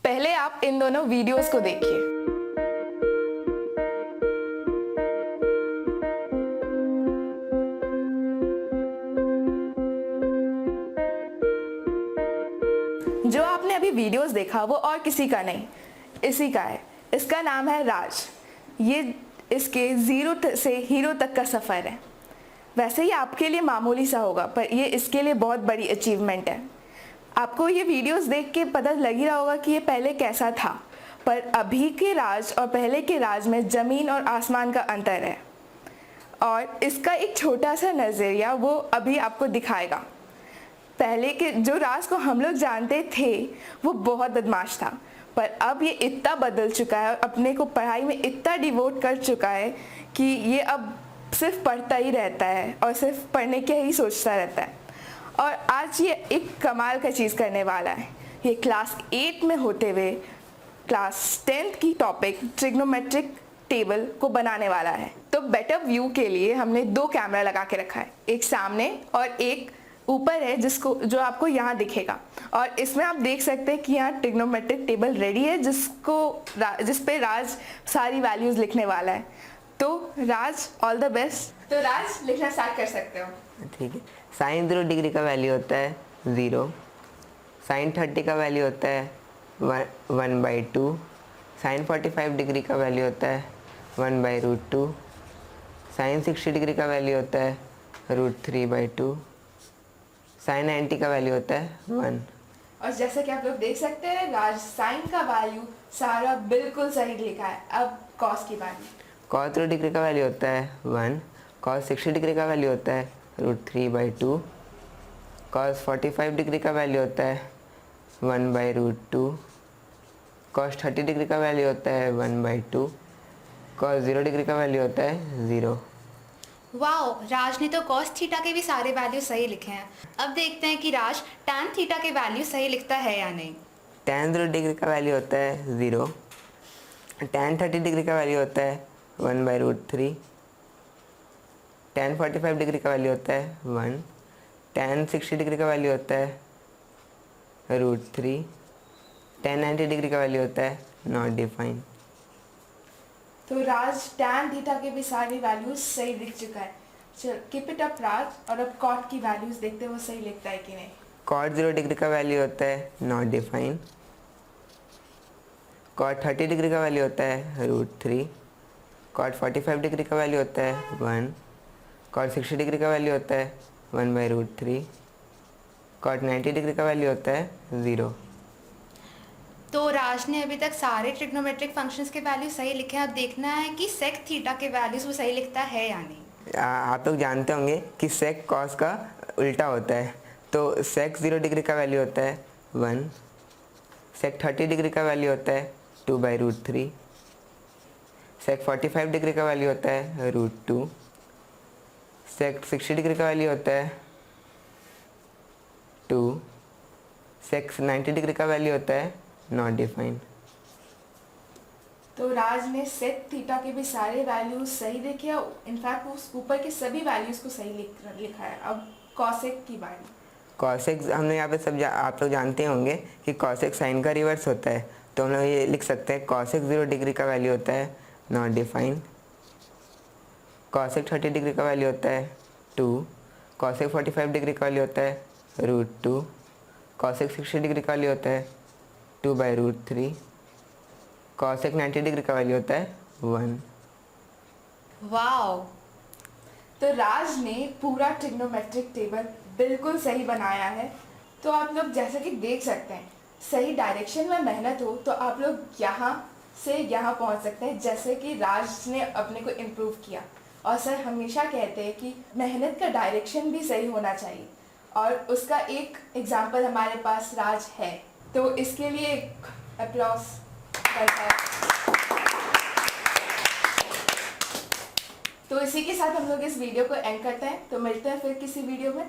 पहले आप इन दोनों वीडियोस को देखिए। जो आपने अभी वीडियोस देखा वो और किसी का नहीं, इसी का है। इसका नाम है राज। ये इसके ज़ीरो से हीरो तक का सफ़र है। वैसे ही आपके लिए मामूली सा होगा, पर ये इसके लिए बहुत बड़ी अचीवमेंट है। आपको ये वीडियोस देख के पता लग ही रहा होगा कि ये पहले कैसा था, पर अभी के राज और पहले के राज में ज़मीन और आसमान का अंतर है। और इसका एक छोटा सा नज़रिया वो अभी आपको दिखाएगा। पहले के जो राज को हम लोग जानते थे वो बहुत बदमाश था, पर अब ये इतना बदल चुका है और अपने को पढ़ाई में इतना डिवोट कर चुका है कि ये अब सिर्फ पढ़ता ही रहता है और सिर्फ पढ़ने के ही सोचता रहता है। और आज ये एक कमाल का चीज़ करने वाला है। ये क्लास 8 में होते हुए क्लास 10th की टॉपिक ट्रिग्नोमेट्रिक टेबल को बनाने वाला है। तो बेटर व्यू के लिए हमने 2 कैमरा लगा के रखा है, एक सामने और एक ऊपर है जो आपको यहाँ दिखेगा। और इसमें आप देख सकते हैं कि यहाँ ट्रिग्नोमेट्रिक टेबल रेडी है जिस पे राज सारी वैल्यूज़ लिखने वाला है। तो राज, ऑल द बेस्ट। तो राज, लिखना स्टार्ट कर सकते हो। ठीक है। साइन 0 डिग्री का वैल्यू होता है 0। साइन 30 का वैल्यू होता है 1/2। साइन 45 डिग्री का वैल्यू होता है 1/√2। साइन 60 डिग्री का वैल्यू होता है √3/2। साइन 90 का वैल्यू होता है 1। और जैसे कि आप लोग देख सकते हैं, राज साइन का वैल्यू सारा बिल्कुल सही लिखा है। अब कॉस की वैल्यू, कॉस 0 डिग्री का वैल्यू होता है 1। कॉस 60 डिग्री का वैल्यू होता है √3/2। कॉस 45 डिग्री का वैल्यू होता है 1/√2। कॉस 30 डिग्री का वैल्यू होता है 1/2। कॉस 0 डिग्री का वैल्यू होता है 0। वाओ, राज ने तो कॉस थीटा के भी सारे वैल्यू सही लिखे हैं। अब देखते हैं कि राज टैन थीटा के वैल्यू सही लिखता है या नहीं। टैन 0 डिग्री का वैल्यू होता है 0। टैन 30 डिग्री का वैल्यू होता है 1/√3। टैन 45 डिग्री का वैल्यू होता है 1। टैन 60 डिग्री का वैल्यू होता है √3। टैन 90 डिग्री का वैल्यू होता है नॉट डिफाइंड। तो राज टैन थीटा के भी सारी वैल्यूज सही लिख चुका है। चल कीप इट अप राज। और अब कॉट की वैल्यूज देखते हैं वो सही लिखता है कि नहीं। कॉट 0 डिग्री का वैल्यू होता है नॉट डिफाइंड। कॉट 30 डिग्री का वैल्यू होता है √3। कॉट 45 डिग्री का वैल्यू होता है 1। कॉट 60 डिग्री का वैल्यू होता है 1/√3। कॉट 90 डिग्री का वैल्यू होता है 0। तो राज ने अभी तक सारे ट्रिग्नोमेट्रिक फंक्शंस के वैल्यू सही लिखे हैं। अब देखना है कि सेक थीटा के वैल्यूज वो सही लिखता है या नहीं। आप लोग जानते होंगे कि सेक कॉस का उल्टा होता है। तो सेक 0 डिग्री का वैल्यू होता है 1। सेक 30 डिग्री का वैल्यू होता है 2/√3। सेक 45 डिग्री का वैल्यू होता है √2। सेक 60 डिग्री का वैल्यू होता है 2। सेक 90 डिग्री का वैल्यू होता है नॉट डिफाइंड। तो राज ने सेक थीटा के भी सारे वैल्यूज सही लिखे हैं। इनफैक्ट उस ऊपर के सभी वैल्यूज को सही लिखा है। अब कॉसेक की बारी। कॉसेक हमने यहाँ पे आप लोग जानते होंगे कि कॉसेक साइन का रिवर्स होता है। तो हम लोग ये लिख सकते हैं कॉसेक 0 डिग्री का वैल्यू होता है नॉट डिफाइंड। कॉसेक 30 डिग्री का वैल्यू होता है 2। कॉसेक 45 डिग्री का वैल्यू होता है √2। कॉसेक 60 डिग्री का वैल्यू होता है 2/√3। कॉसेक 90 डिग्री का वैल्यू होता है 1। वाओ, तो राज ने पूरा ट्रिग्नोमेट्रिक टेबल बिल्कुल सही बनाया है। तो आप लोग जैसे कि देख सकते हैं, सही डायरेक्शन में मेहनत हो तो आप लोग यहाँ से यहाँ पहुँच सकते हैं, जैसे कि राज ने अपने को इम्प्रूव किया। और सर हमेशा कहते हैं कि मेहनत का डायरेक्शन भी सही होना चाहिए, और उसका एक एग्जाम्पल हमारे पास राज है। तो इसके लिए अप्लॉज करता है। तो इसी के साथ हम लोग इस वीडियो को एंड करते हैं। तो मिलते हैं फिर किसी वीडियो में।